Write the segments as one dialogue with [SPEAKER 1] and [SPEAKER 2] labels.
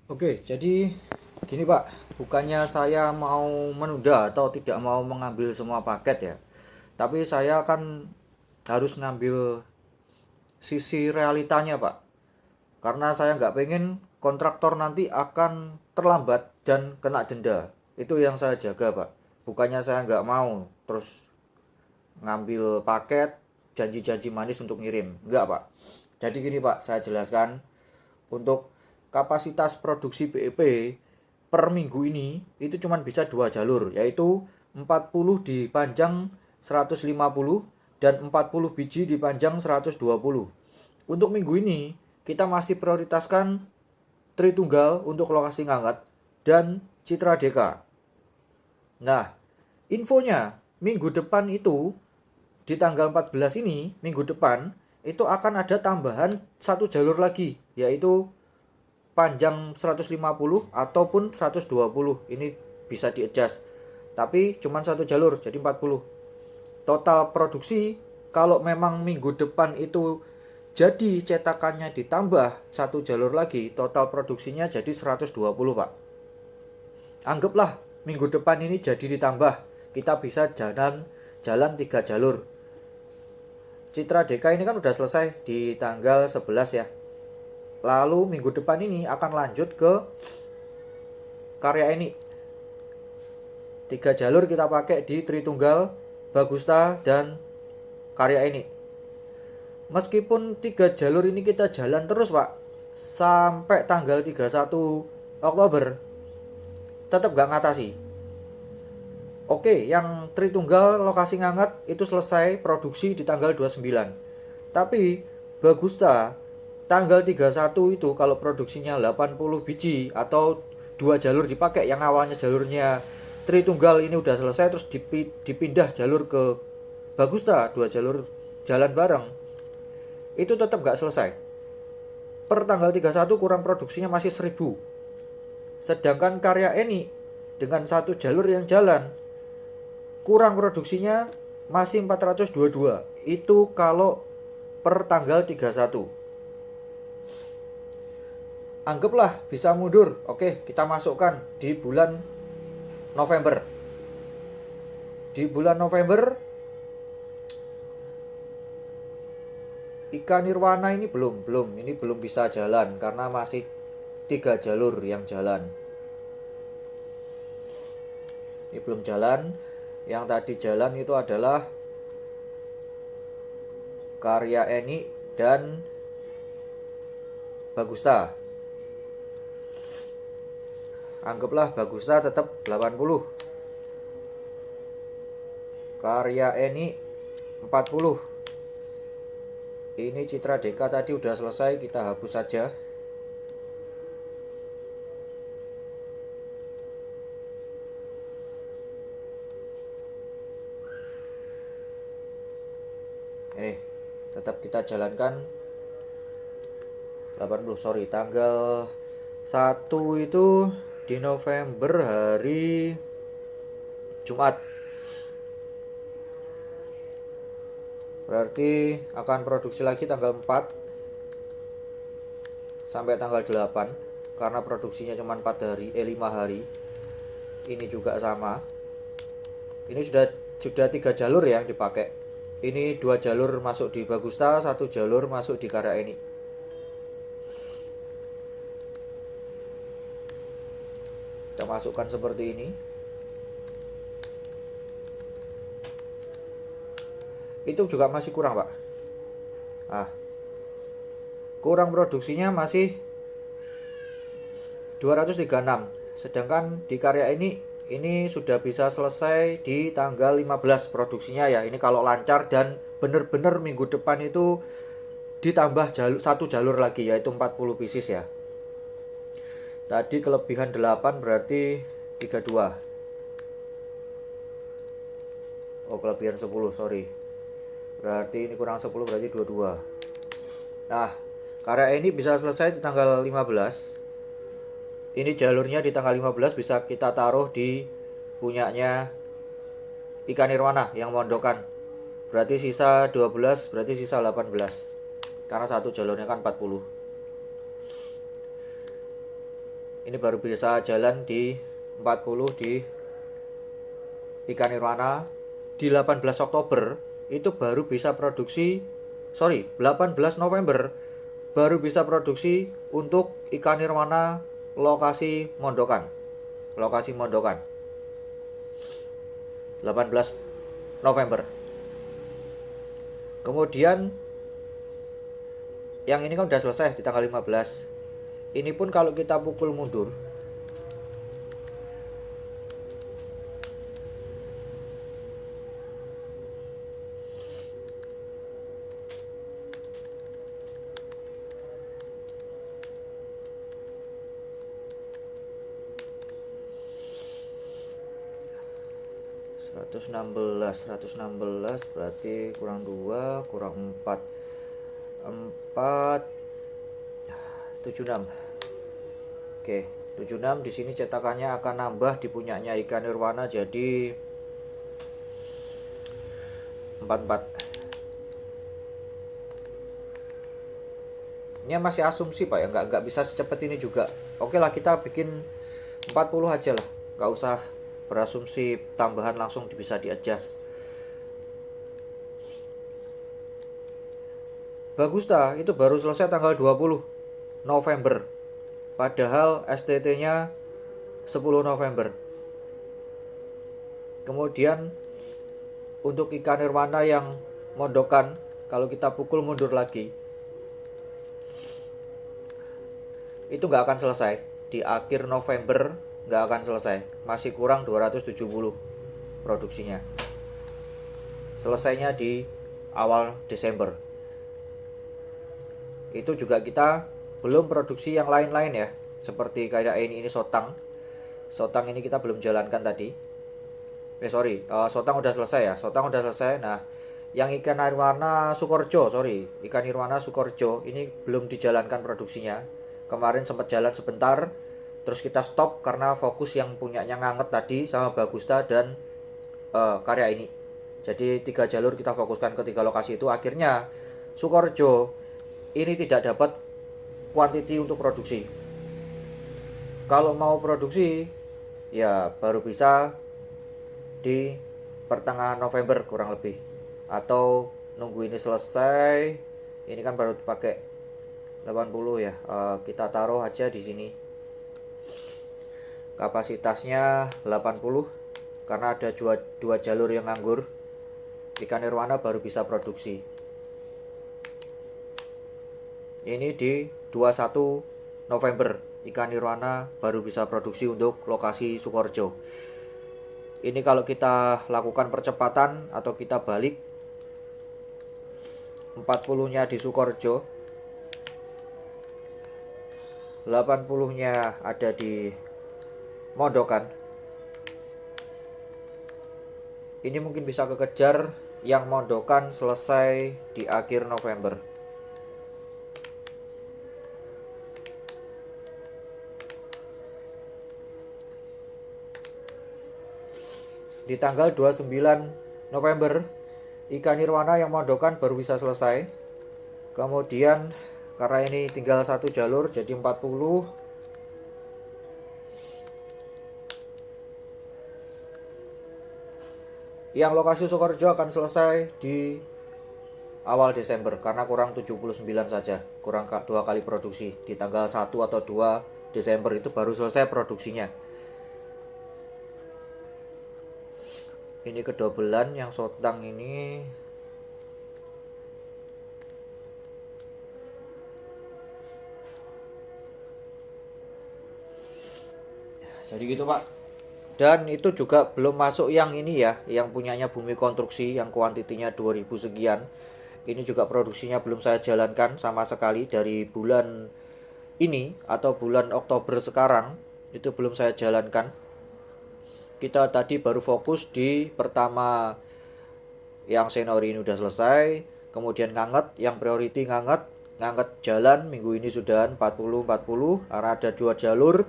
[SPEAKER 1] Oke, jadi gini Pak, bukannya saya mau menunda atau tidak mau mengambil semua paket ya, tapi saya kan harus ngambil sisi realitanya Pak, karena saya nggak pengen kontraktor nanti akan terlambat dan kena denda. Itu yang saya jaga Pak, bukannya saya nggak mau terus ngambil paket, janji-janji manis untuk ngirim, nggak Pak. Jadi gini Pak, saya jelaskan. Untuk kapasitas produksi BEP per minggu ini itu cuma bisa dua jalur, yaitu 40 dipanjang 150 dan 40 biji dipanjang 120. Untuk minggu ini kita masih prioritaskan Tritunggal untuk lokasi ngangkat dan Citra Deka. Nah, infonya minggu depan itu di tanggal 14 ini, minggu depan itu akan ada tambahan satu jalur lagi, yaitu panjang 150 ataupun 120. Ini bisa di-adjust. Tapi cuma satu jalur, jadi 40. Total produksi kalau memang minggu depan itu jadi cetakannya ditambah satu jalur lagi, total produksinya jadi 120, Pak. Anggaplah minggu depan ini jadi ditambah, kita bisa jalan 3 jalur. Citra Deka ini kan udah selesai di tanggal 11 ya. Lalu minggu depan ini akan lanjut ke karya ini. 3 jalur kita pakai di Tritunggal, Bagusta, dan karya ini. Meskipun 3 jalur ini kita jalan terus Pak, sampai tanggal 31 Oktober, tetap gak ngatasi. Oke, yang Tritunggal lokasi ngangat itu selesai produksi di tanggal 29. Tapi Bagusta tanggal 31 itu kalau produksinya 80 biji atau 2 jalur dipakai, yang awalnya jalurnya Tritunggal ini udah selesai terus dipindah jalur ke Bagusta, 2 jalur jalan bareng, itu tetap gak selesai. Per tanggal 31 kurang produksinya masih 1000. Sedangkan karya ini dengan 1 jalur yang jalan kurang produksinya masih 422. Itu kalau per tanggal 31. Anggaplah bisa mundur. Oke, kita masukkan di bulan November. Di bulan November Ika Nirwana ini belum bisa jalan karena masih 3 jalur yang jalan. Ini belum jalan. Yang tadi jalan itu adalah karya Eni dan Bagusta. Anggaplah Bagusta tetap 80. Karya Eni 40. Ini Citra Deka tadi udah selesai, kita hapus saja. Ini tetap kita jalankan 80, sorry, tanggal 1 itu di November hari Jumat. Berarti akan produksi lagi tanggal 4 sampai tanggal 8 karena produksinya cuma 4 hari, 5 hari. Ini juga sama. Ini sudah 3 jalur yang dipakai. Ini 2 jalur masuk di Bagusta, 1 jalur masuk di karya ini. Kita masukkan seperti ini. Itu juga masih kurang Pak. Kurang produksinya masih 236. Sedangkan di karya ini sudah bisa selesai di tanggal 15 produksinya ya. Ini kalau lancar dan bener-bener minggu depan itu ditambah 1 jalur lagi, yaitu 40 pieces ya. Tadi kelebihan 8 berarti 32. Oh, kelebihan 10, sorry. Berarti ini kurang 10 berarti 22. Nah, karya ini bisa selesai di tanggal 15. Ini jalurnya di tanggal 15 bisa kita taruh di punyanya Ika Nirwana yang mondokan. Berarti sisa 12, berarti sisa 18. Karena 1 jalurnya kan 40. Ini baru bisa jalan di 40 di ikan nirwana. Di 18 Oktober itu baru bisa produksi, 18 November baru bisa produksi untuk ikan nirwana lokasi mondokan. 18 November. Kemudian yang ini kan udah selesai di tanggal 15. Ini pun kalau kita pukul mundur, seratus enam belas berarti kurang 2 kurang 4 76. Oke, 76 di sini cetakannya akan nambah di punyanya ikan nirwana jadi 44. Ini masih asumsi Pak ya, nggak bisa secepat ini juga. Oke lah, kita bikin 40 aja lah, nggak usah berasumsi tambahan, langsung bisa di-adjust. Bagusta itu baru selesai tanggal 20 November. Padahal STT-nya 10 November. Kemudian untuk ikan nirwana yang mondokan, kalau kita pukul mundur lagi, itu nggak akan selesai. Di akhir November nggak akan selesai. Masih kurang 270 produksinya. Selesainya di awal Desember. Itu juga kita belum produksi yang lain-lain ya, seperti kayak ini sotang ini kita belum jalankan tadi. Sotang udah selesai ya, Nah, yang ikan nirwana Sukorjo, ikan nirwana Sukorjo ini belum dijalankan produksinya. Kemarin sempat jalan sebentar, terus kita stop karena fokus yang punyanya Nganget tadi sama Bagusta dan karya ini. Jadi 3 jalur kita fokuskan ke 3 lokasi itu. Akhirnya Sukorjo ini tidak dapat kuantiti untuk produksi. Kalau mau produksi ya baru bisa di pertengahan November kurang lebih, atau nunggu ini selesai. Ini kan baru dipakai 80 ya. Kita taruh aja di sini. Kapasitasnya 80 karena ada 2 jalur yang nganggur. Ikan nirwana baru bisa produksi. Ini di 21 November ikan nirwana baru bisa produksi untuk lokasi Sukorjo. Ini kalau kita lakukan percepatan atau kita balik, 40-nya di Sukorjo, 80-nya ada di mondokan. Ini mungkin bisa kekejar yang mondokan selesai di akhir November. Di tanggal 29 November ikan nirwana yang mondokan baru bisa selesai. Kemudian karena ini tinggal 1 jalur jadi 40. Yang lokasi Sukorjo akan selesai di awal Desember karena kurang 79 saja, kurang 2 kali produksi. Di tanggal 1 atau 2 Desember itu baru selesai produksinya. Ini kedobelan yang sotang ini. Jadi gitu Pak. Dan itu juga belum masuk yang ini ya, yang punyanya Bumi Konstruksi yang kuantitinya 2000 sekian. Ini juga produksinya belum saya jalankan sama sekali dari bulan ini atau bulan Oktober sekarang. Itu belum saya jalankan. Kita tadi baru fokus di pertama yang senior ini udah selesai, kemudian Nganget, yang priority Nganget jalan minggu ini sudah 40 karena ada 2 jalur.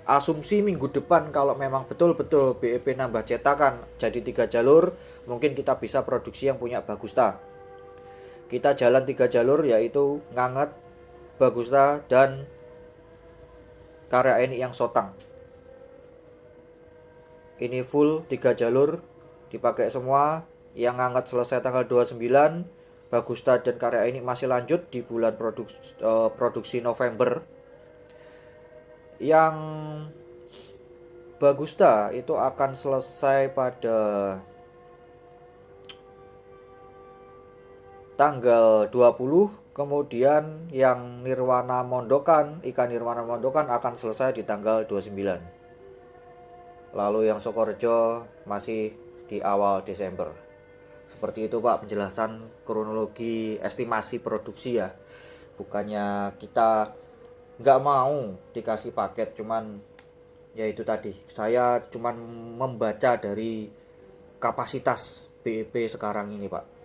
[SPEAKER 1] Asumsi minggu depan kalau memang betul-betul BEP nambah cetakan jadi 3 jalur, mungkin kita bisa produksi yang punya Bagusta. Kita jalan 3 jalur yaitu Nganget, Bagusta dan karya ini yang Sotang. Ini full 3 jalur dipakai semua. Yang nganget selesai tanggal 29. Bagusta dan karya ini masih lanjut di bulan produksi November. Yang Bagusta itu akan selesai pada tanggal 20. Kemudian yang Nirwana Mondokan, ikan Nirwana Mondokan akan selesai di tanggal 29. Lalu yang Sokorejo masih di awal Desember. Seperti itu Pak penjelasan kronologi estimasi produksi ya. Bukannya kita nggak mau dikasih paket, cuman ya itu tadi, saya cuman membaca dari kapasitas BEP sekarang ini Pak.